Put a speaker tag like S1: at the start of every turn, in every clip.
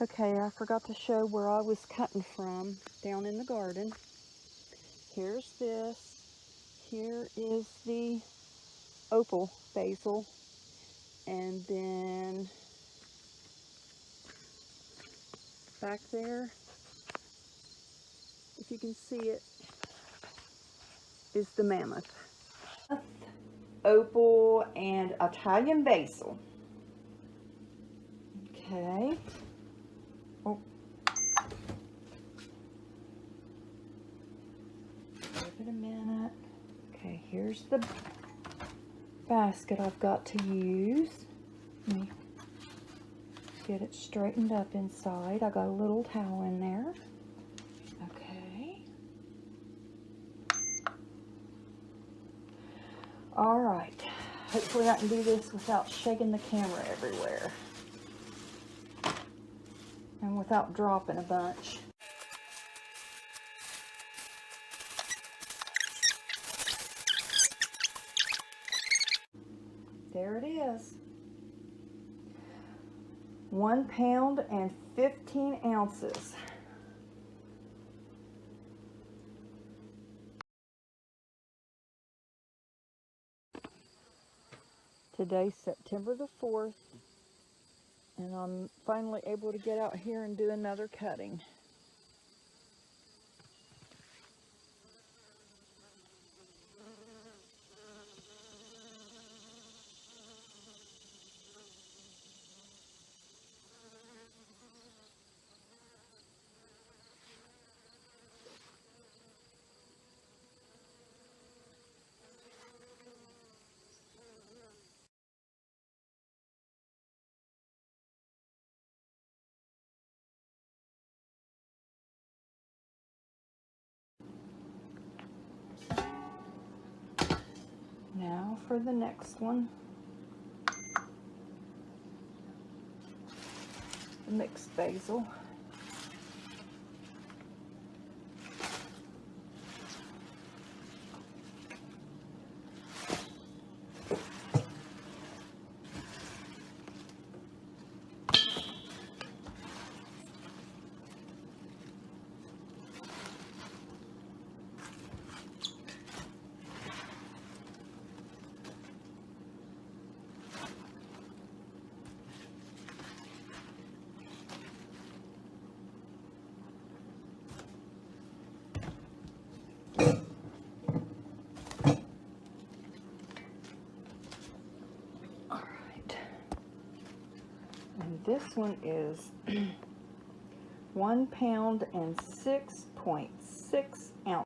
S1: Okay, I forgot to show where I was cutting from down in the garden. Here's this. Here is the opal basil. And then back there, if you can see it, is the mammoth. Opal and Italian basil. Okay. Oh. Give it a minute. Okay, here's the basket I've got to use. Let me get it straightened up inside. I got a little towel in there. Okay. All right. Hopefully I can do this without shaking the camera everywhere. And without dropping a bunch. There it is. 1 pound and 15 ounces. Today's September the 4th, and I'm finally able to get out here and do another cutting. Now for the next one. The mixed basil. This one is 1 pound and 6.6 ounces.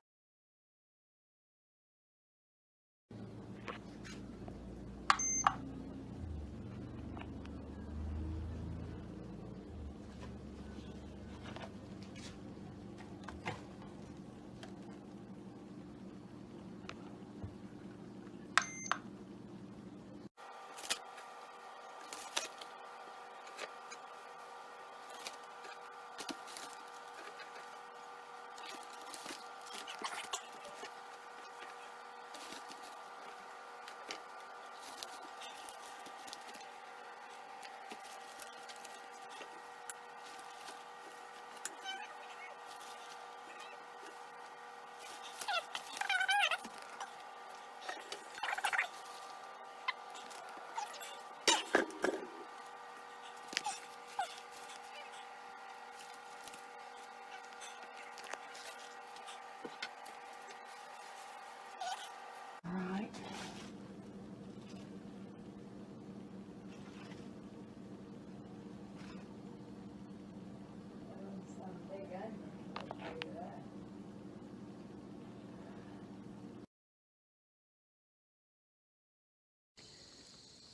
S1: Right.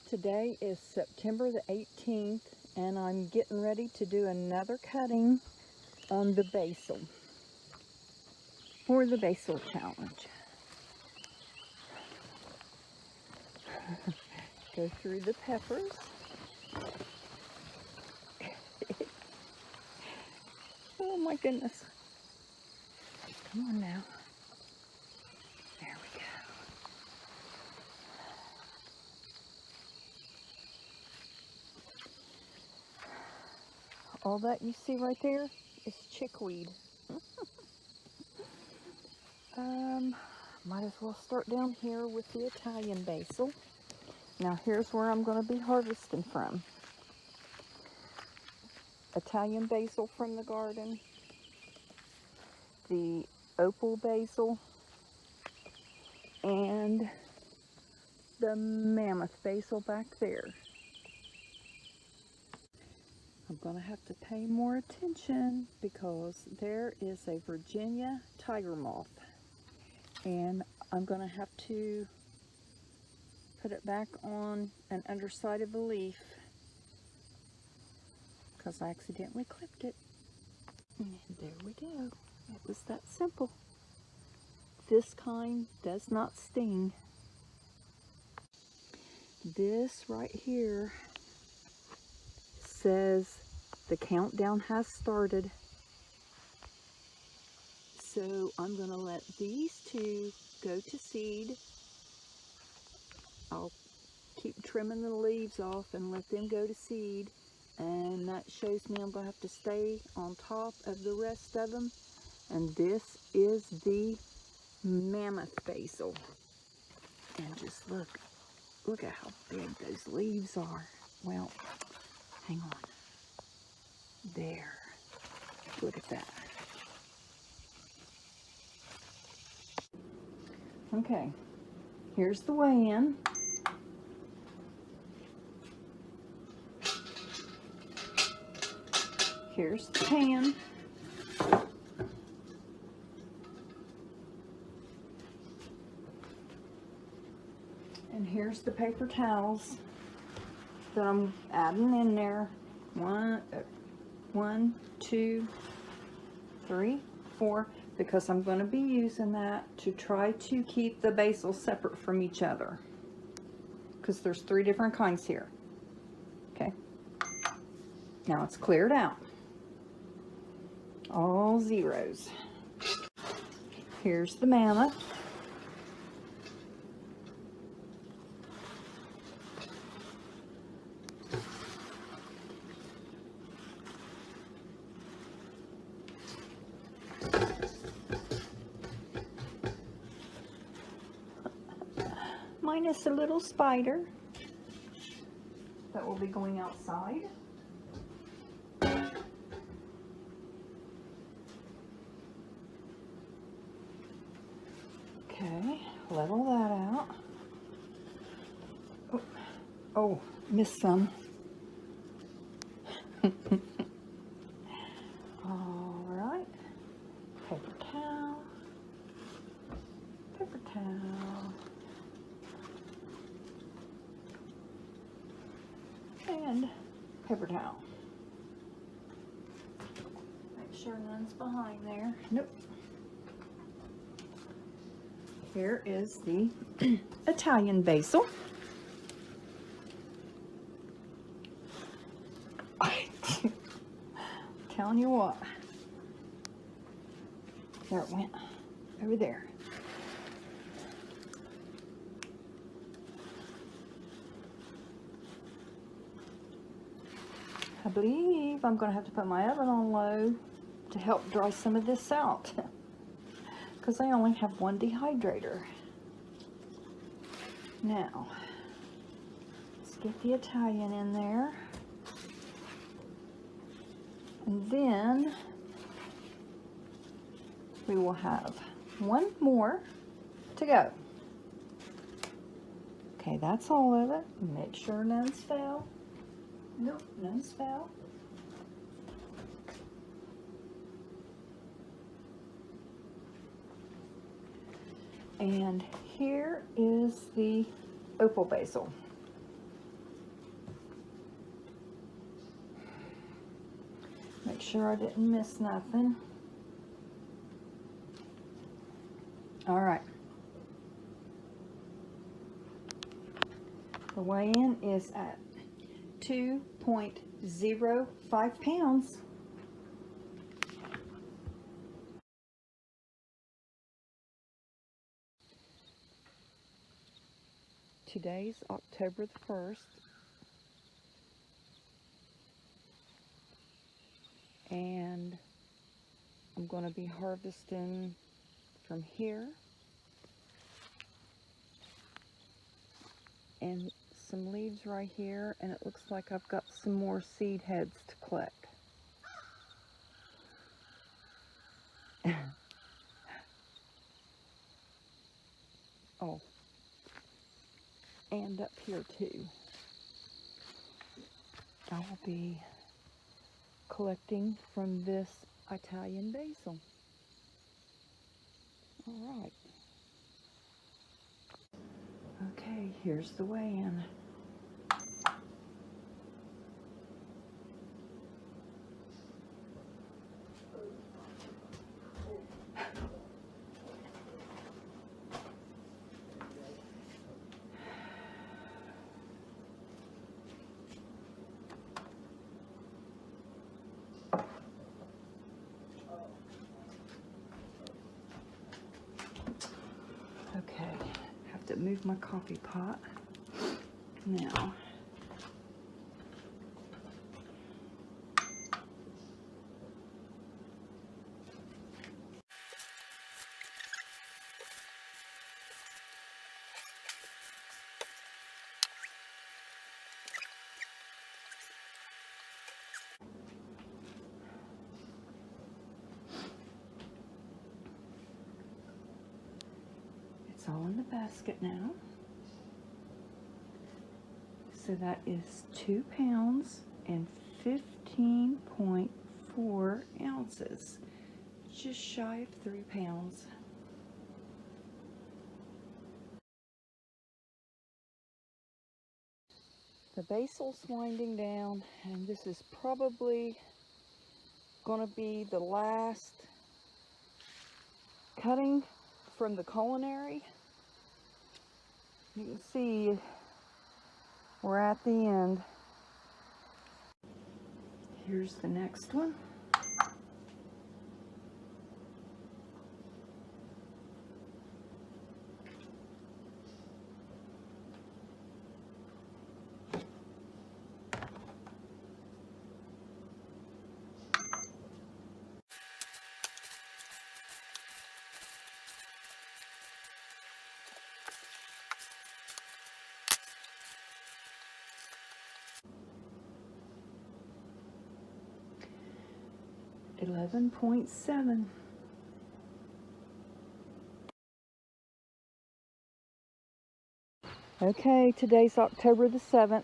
S1: Today is September the 18th, and I'm getting ready to do another cutting on the basil for the basil challenge. Go through the peppers. Oh my goodness. Come on now. There we go. All that you see right there is chickweed. Might as well start down here with the Italian basil. Now here's where I'm going to be harvesting from. Italian basil from the garden, the opal basil, and the mammoth basil back there. I'm going to have to pay more attention because there is a Virginia tiger moth, and I'm going to have to put it back on an underside of a leaf because I accidentally clipped it. And there we go. It was that simple. This kind does not sting. This right here says the countdown has started. So I'm going to let these two go to seed. I'll keep trimming the leaves off and let them go to seed. And that shows me I'm going to have to stay on top of the rest of them. And this is the mammoth basil. And just look at how big those leaves are. Well, hang on. There. Look at that. Okay, here's the weigh-in. Here's the pan. And here's the paper towels that I'm adding in there. One, two, three, four, because I'm going to be using that to try to keep the basil separate from each other. Because there's 3 different kinds here. Okay. Now it's cleared out. All zeros. Here's the mammoth. Minus a little spider that will be going outside. Okay, level that out. Oh, missed some. All right, paper towel, paper towel, and paper towel. Make sure none's behind there. Nope. Here is the Italian basil. Telling you what. There it went. Over there. I believe I'm going to have to put my oven on low to help dry some of this out. Because I only have one dehydrator. Now, let's get the Italian in there. And then we will have one more to go. Okay, that's all of it. Make sure none's fell. Nope, none's fell. And here is the opal basil. Make sure I didn't miss nothing. All right. The weigh-in is at 2.05 pounds. Today's October the 1st. I'm going to be harvesting from here and some leaves right here, and it looks like I've got some more seed heads to collect. Oh, and up here too. I will be collecting from this Italian basil. All right. Okay, here's the weigh-in. Okay, have to move my coffee pot now. It's all in the basket now. So that is 2 pounds and 15.4 ounces. Just shy of 3 pounds. The basil's winding down, and this is probably going to be the last cutting from the culinary. You can see we're at the end. Here's the next one. $11.7. Okay, today's October the 7th.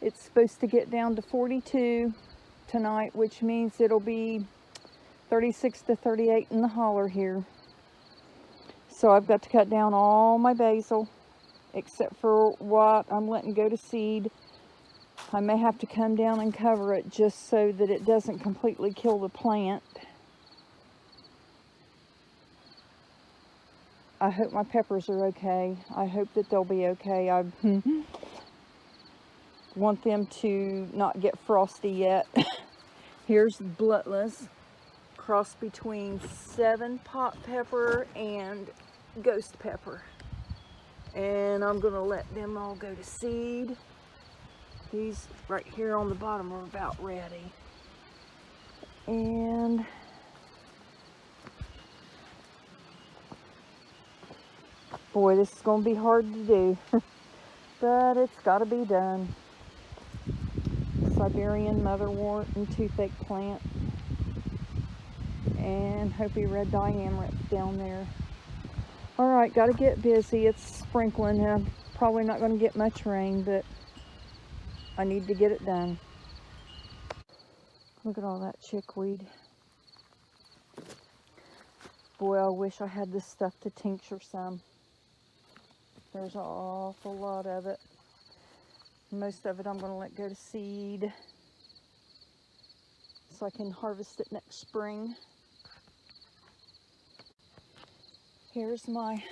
S1: It's supposed to get down to 42 tonight, which means it'll be 36 to 38 in the holler here. So I've got to cut down all my basil, except for what I'm letting go to seed. I may have to come down and cover it just so that it doesn't completely kill the plant. I hope my peppers are okay. I hope that they'll be okay. I want them to not get frosty yet. Here's bloodless, cross between 7 pot pepper and ghost pepper. And I'm gonna let them all go to seed. These right here on the bottom are about ready. And boy, this is gonna be hard to do, but it's gotta be done. Siberian motherwort and toothache plant, and Hopi red diamerit down there. All right, gotta get busy. It's sprinkling. I'm probably not gonna get much rain, but I need to get it done. Look at all that chickweed. Boy, I wish I had this stuff to tincture some. There's an awful lot of it. Most of it I'm going to let go to seed so I can harvest it next spring. Here's my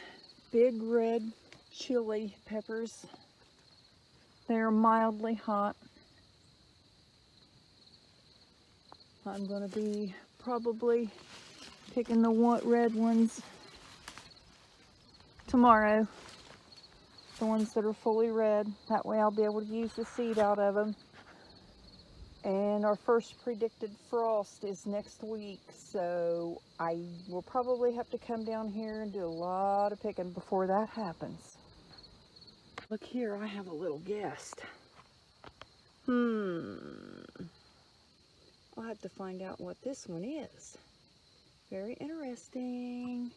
S1: big red chili peppers. They're mildly hot. I'm going to be probably picking the red ones tomorrow. The ones that are fully red. That way I'll be able to use the seed out of them. And our first predicted frost is next week, so I will probably have to come down here and do a lot of picking before that happens. Look here, I have a little guest. I'll have to find out what this one is. Very interesting.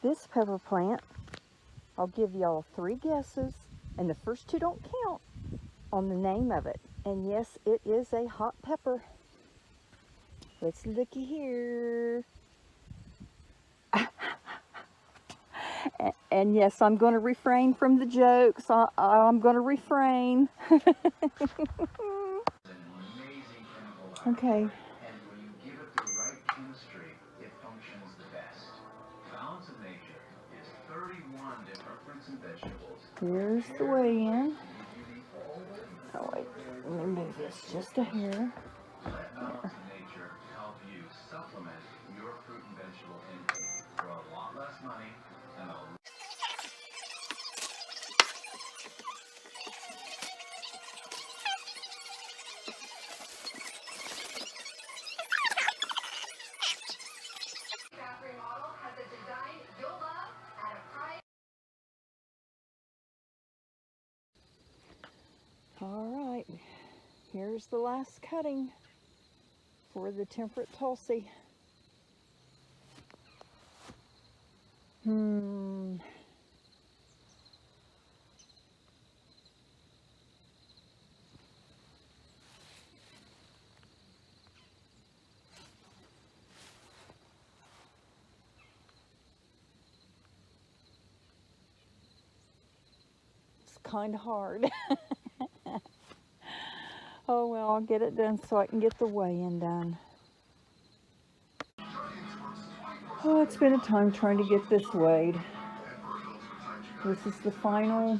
S1: This pepper plant, I'll give y'all 3 guesses, and the first 2 don't count on the name of it. And yes, it is a hot pepper. Let's looky here. And yes, I'm going to refrain from the jokes. I'm going to refrain. Okay.
S2: And when you give it the right chemistry, it functions the best. Balance of nature is 31 different fruits and vegetables.
S1: Here's the weigh-in. Oh wait, let me move this just a hair.
S2: Let Balance of Nature help you supplement your fruit and vegetable intake for a lot less money and a
S1: All right, here's the last cutting for the temperate Tulsi. It's kind of hard. Oh well, I'll get it done so I can get the weigh-in done. Oh, it's been a time trying to get this weighed. This is the final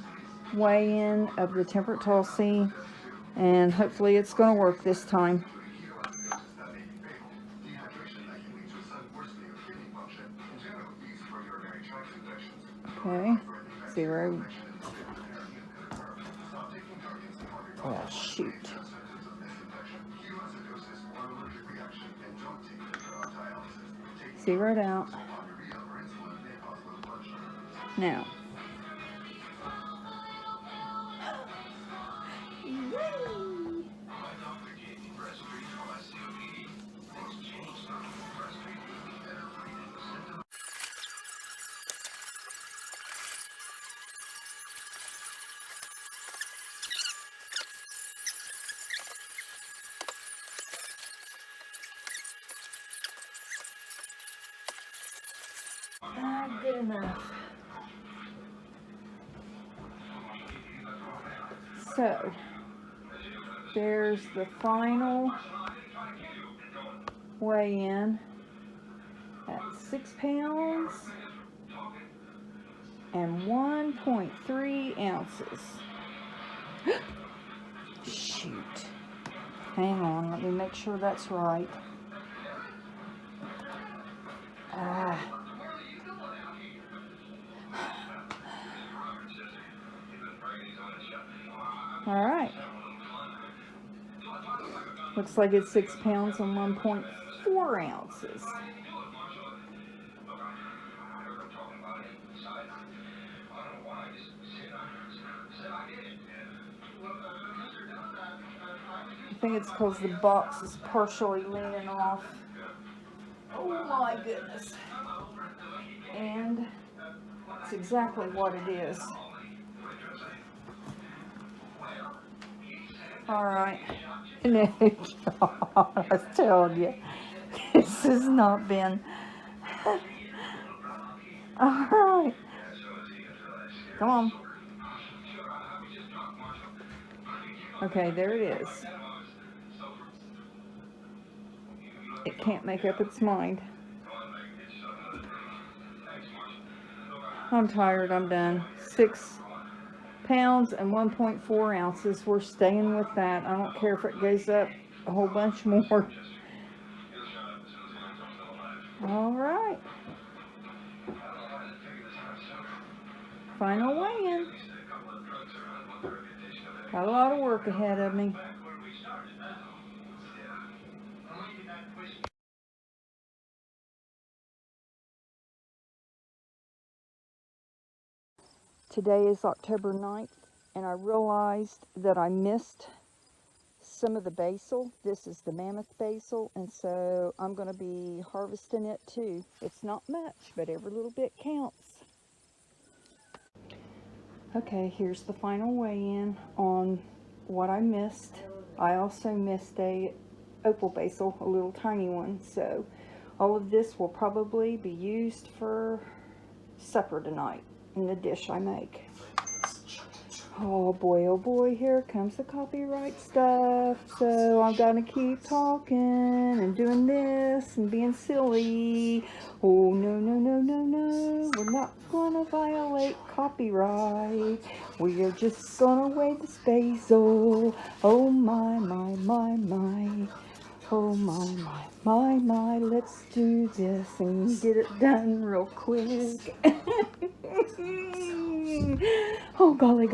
S1: weigh-in of the temperate Tulsi, and hopefully it's going to work this time. Okay, 0. Oh, shoot. Zeroed out. Now. Good enough. So, there's the final weigh-in at 6 pounds and 1.3 ounces. Shoot. Hang on, let me make sure that's right. All right. Looks like it's 6 pounds and 1.4 ounces. I think it's because the box is partially leaning off. Oh my goodness. And that's exactly what it is. All right. No, I was telling you, this has not been. All right. Come on. Okay, there it is. It can't make up its mind. I'm tired. I'm done. 6 pounds and 1.4 ounces. We're staying with that. I don't care if it goes up a whole bunch more. All right. Final weigh-in. Got a lot of work ahead of me. Today is October 9th, and I realized that I missed some of the basil. This is the mammoth basil, and so I'm going to be harvesting it too. It's not much, but every little bit counts. Okay, here's the final weigh-in on what I missed. I also missed a opal basil, a little tiny one, so all of this will probably be used for supper tonight in the dish I make. Oh boy, here comes the copyright stuff. So I'm gonna keep talking and doing this and being silly. Oh no, we're not gonna violate copyright. We are just gonna weigh this basil. Oh my. Oh my, let's do this and get it done real quick. Oh, golly.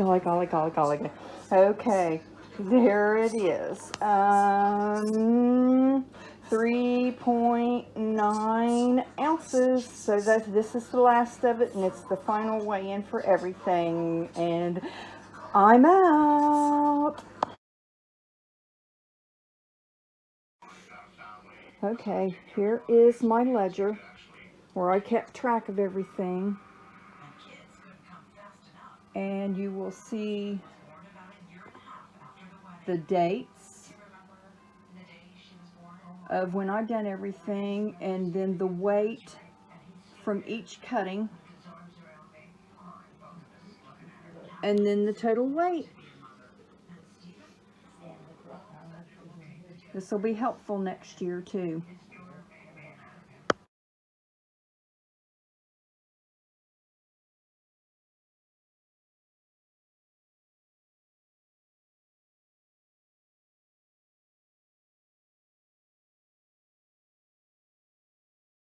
S1: Okay, there it is. 3.9 ounces. So this is the last of it, and it's the final weigh-in for everything. And I'm out. Okay, here is my ledger where I kept track of everything. And you will see the dates of when I've done everything, and then the weight from each cutting, and then the total weight. This will be helpful next year too.